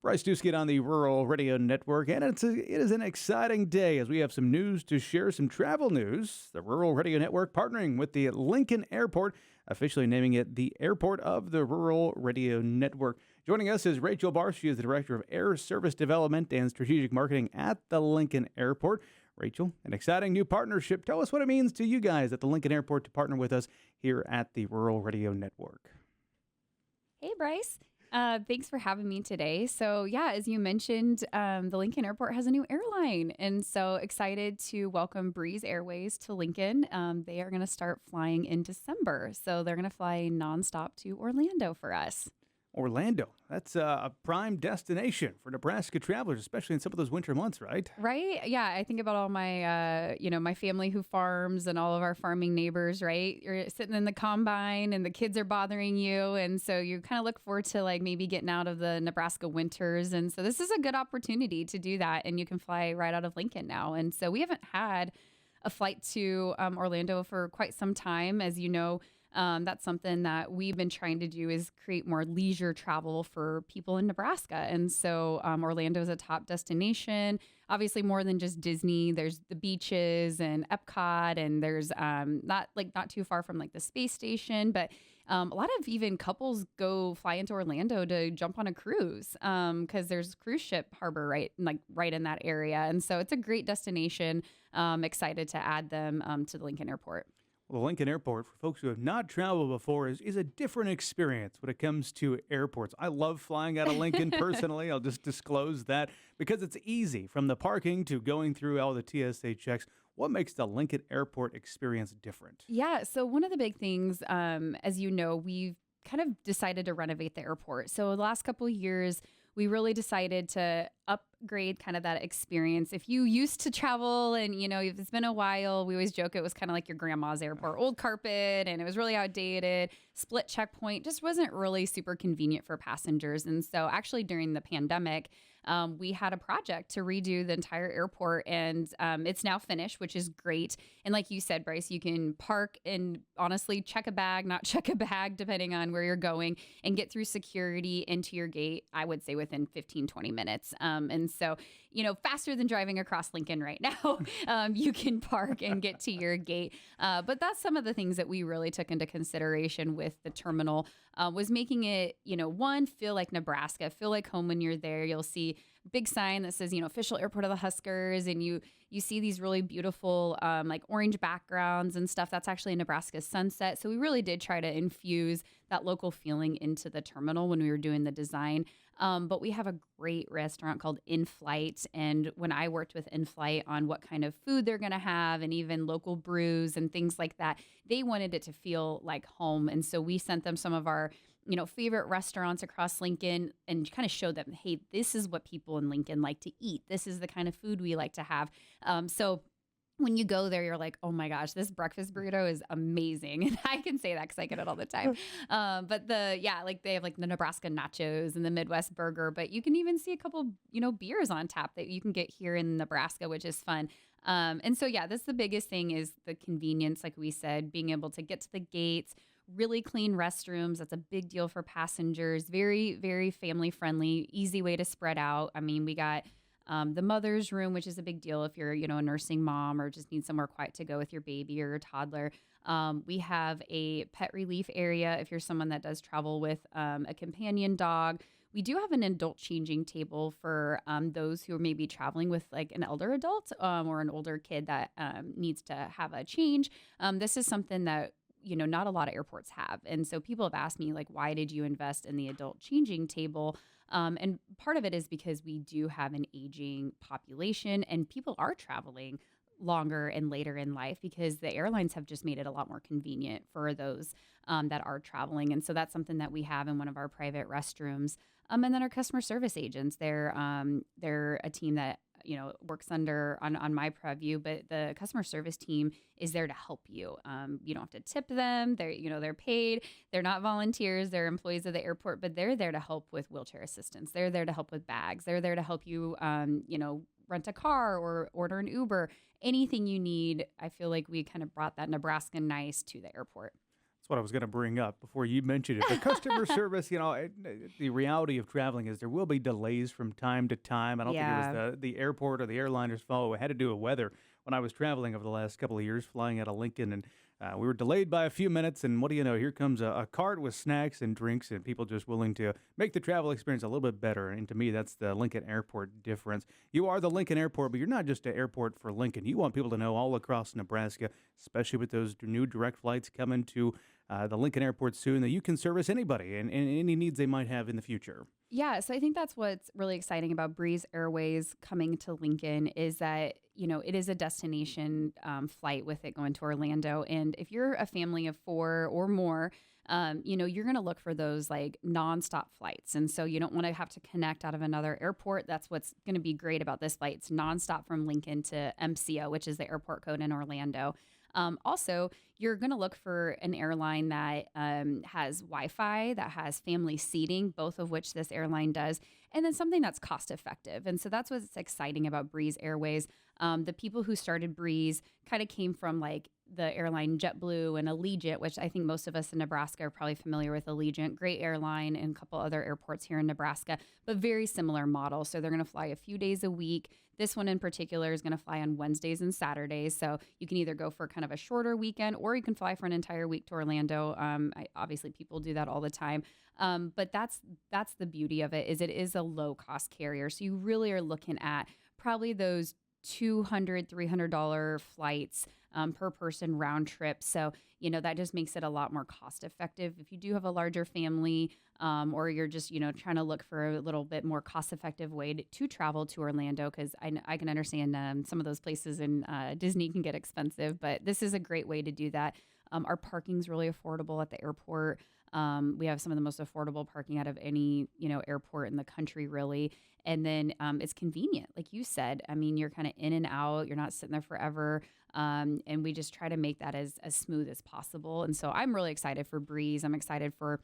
Bryce Duskett on the Rural Radio Network, and it is an exciting day as we have some news to share, some travel news. The Rural Radio Network partnering with the Lincoln Airport, officially naming it the Airport of the Rural Radio Network. Joining us is Rachel Barth. She is the Director of Air Service Development and Strategic Marketing at the Lincoln Airport. Rachel, an exciting new partnership. Tell us what it means to you guys at the Lincoln Airport to partner with us here at the Rural Radio Network. Hey, Bryce. Thanks for having me today. So yeah, as you mentioned, the Lincoln Airport has a new airline, and so excited to welcome Breeze Airways to Lincoln. They are going to start flying in December. So they're going to fly nonstop to Orlando for us. Orlando, that's a prime destination for Nebraska travelers, especially in some of those winter months, right? Right. Yeah. I think about all my, my family who farms and all of our farming neighbors, right? You're sitting in the combine and the kids are bothering you. And so you kind of look forward to like maybe getting out of the Nebraska winters. And so this is a good opportunity to do that. And you can fly right out of Lincoln now. And so we haven't had a flight to Orlando for quite some time, as you know. That's something that we've been trying to do is create more leisure travel for people in Nebraska. And so Orlando is a top destination, obviously more than just Disney. There's the beaches and Epcot, and there's not too far from like the space station, but a lot of even couples go fly into Orlando to jump on a cruise because there's cruise ship harbor right in that area. And so it's a great destination. Excited to add them to the Lincoln Airport. Well, the Lincoln Airport, for folks who have not traveled before, is a different experience when it comes to airports. I love flying out of Lincoln personally. I'll just disclose that because it's easy from the parking to going through all the TSA checks. What makes the Lincoln Airport experience different? Yeah, so one of the big things, as you know, we've kind of decided to renovate the airport. So the last couple of years, we really decided to upgrade kind of that experience. If you used to travel and, if it's been a while, we always joke it was kind of like your grandma's airport, old carpet, and it was really outdated, split checkpoint, just wasn't really super convenient for passengers. And so actually during the pandemic, we had a project to redo the entire airport, and it's now finished, which is great. And like you said, Bryce, you can park and honestly check a bag, not check a bag, depending on where you're going, and get through security into your gate, I would say within 15, 20 minutes. And so, faster than driving across Lincoln right now, you can park and get to your gate. But that's some of the things that we really took into consideration with the terminal, was making it, one, feel like Nebraska, feel like home when you're there. You'll see big sign that says, official airport of the Huskers. And you see these really beautiful, like orange backgrounds and stuff. That's actually a Nebraska sunset. So we really did try to infuse that local feeling into the terminal when we were doing the design. But we have a great restaurant called In-Flight. And when I worked with In-Flight on what kind of food they're going to have and even local brews and things like that, they wanted it to feel like home. And so we sent them some of our favorite restaurants across Lincoln and kind of showed them, hey, this is what people in Lincoln like to eat. This is the kind of food we like to have. So when you go there, you're like, oh my gosh, this breakfast burrito is amazing. And I can say that because I get it all the time. But they have like the Nebraska nachos and the Midwest burger, but you can even see a couple, beers on tap that you can get here in Nebraska, which is fun. And so, yeah, that's the biggest thing is the convenience. Like we said, being able to get to the gates, really clean restrooms. That's a big deal for passengers. Very, very family friendly, easy way to spread out. I mean, we got the mother's room, which is a big deal if you're, a nursing mom or just need somewhere quiet to go with your baby or your toddler. We have a pet relief area if you're someone that does travel with a companion dog. We do have an adult changing table for those who are maybe traveling with like an elder adult or an older kid that needs to have a change. This is something that not a lot of airports have. And so people have asked me, like, why did you invest in the adult changing table? And part of it is because we do have an aging population and people are traveling longer and later in life because the airlines have just made it a lot more convenient for those that are traveling. And so that's something that we have in one of our private restrooms. And then our customer service agents, they're a team that works on my purview, but the customer service team is there to help you. You don't have to tip them. They're paid. They're not volunteers. They're employees of the airport, but they're there to help with wheelchair assistance. They're there to help with bags. They're there to help you, rent a car or order an Uber, anything you need. I feel like we kind of brought that Nebraska nice to the airport. That's what I was going to bring up before you mentioned it. The customer service, the reality of traveling is there will be delays from time to time. I don't think it Yeah. was the airport or the airliner's fault. It had to do with weather. When I was traveling over the last couple of years, flying out of Lincoln, and we were delayed by a few minutes, and what do you know? Here comes a cart with snacks and drinks, and people just willing to make the travel experience a little bit better. And to me, that's the Lincoln Airport difference. You are the Lincoln Airport, but you're not just an airport for Lincoln. You want people to know all across Nebraska, especially with those new direct flights coming to the Lincoln Airport soon, that you can service anybody and any needs they might have in the future. Yeah, so I think that's what's really exciting about Breeze Airways coming to Lincoln is that, it is a destination flight with it going to Orlando. And if you're a family of 4 or more, you're going to look for those like nonstop flights. And so you don't want to have to connect out of another airport. That's what's going to be great about this flight. It's nonstop from Lincoln to MCO, which is the airport code in Orlando. Also, you're going to look for an airline that has Wi-Fi, that has family seating, both of which this airline does, and then something that's cost effective. And so that's what's exciting about Breeze Airways. The people who started Breeze kind of came from like the airline JetBlue and Allegiant, which I think most of us in Nebraska are probably familiar with. Allegiant, great airline, and a couple other airports here in Nebraska, but very similar model. So they're going to fly a few days a week. This one in particular is going to fly on Wednesdays and Saturdays. So you can either go for kind of a shorter weekend or you can fly for an entire week to Orlando. Obviously, people do that all the time. But that's the beauty of it is a low cost carrier. So you really are looking at probably those $200, $300 flights per person round trip. So, that just makes it a lot more cost effective. If you do have a larger family or you're just, trying to look for a little bit more cost effective way to travel to Orlando, because I can understand some of those places in Disney can get expensive, but this is a great way to do that. Our parking's really affordable at the airport. We have some of the most affordable parking out of any, airport in the country, really. And then it's convenient. Like you said, I mean, you're kind of in and out. You're not sitting there forever. And we just try to make that as smooth as possible. And so I'm really excited for Breeze. I'm excited for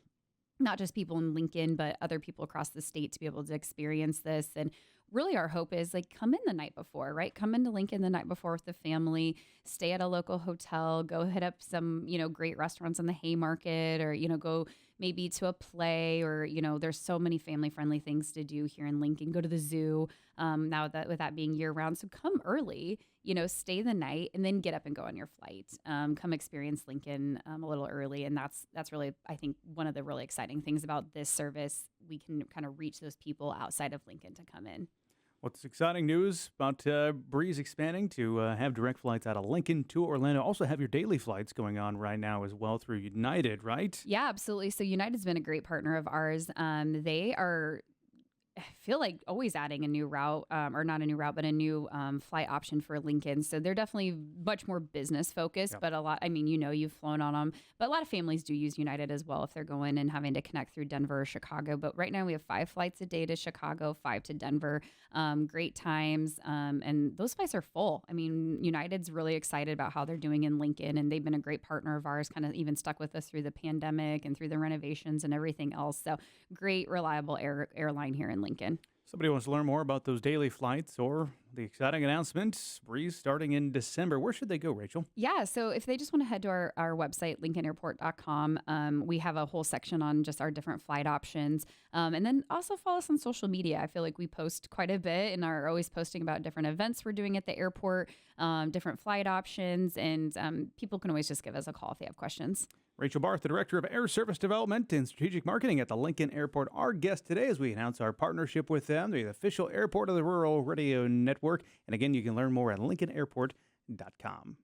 not just people in Lincoln, but other people across the state to be able to experience this. And really our hope is like come in the night before, right? Come into Lincoln the night before with the family, stay at a local hotel, go hit up some, great restaurants in the Haymarket, or, go maybe to a play, or, there's so many family friendly things to do here in Lincoln. Go to the zoo now that with that being year round. So come early, stay the night and then get up and go on your flight. Come experience Lincoln a little early. And that's really, I think, one of the really exciting things about this service. We can kind of reach those people outside of Lincoln to come in. What's exciting news about Breeze expanding to have direct flights out of Lincoln to Orlando. Also have your daily flights going on right now as well through United, right? Yeah, absolutely. So United's been a great partner of ours. They are, I feel like, always adding a new route, or not a new route, but a new flight option for Lincoln. So they're definitely much more business focused, Yep. but a lot, you've flown on them, but a lot of families do use United as well if they're going and having to connect through Denver or Chicago. But right now we have 5 flights a day to Chicago, 5 to Denver. Great times. And those flights are full. I mean, United's really excited about how they're doing in Lincoln, and they've been a great partner of ours, kind of even stuck with us through the pandemic and through the renovations and everything else. So great, reliable airline here in Lincoln. Somebody wants to learn more about those daily flights or the exciting announcement, Breeze starting in December. Where should they go, Rachel? Yeah, so if they just want to head to our website, lincolnairport.com, we have a whole section on just our different flight options. And then also follow us on social media. I feel like we post quite a bit and are always posting about different events we're doing at the airport, different flight options, and people can always just give us a call if they have questions. Rachel Barth, the Director of Air Service Development and Strategic Marketing at the Lincoln Airport, our guest today as we announce our partnership with them, the official airport of the Rural Radio Network. And again, you can learn more at lincolnairport.com.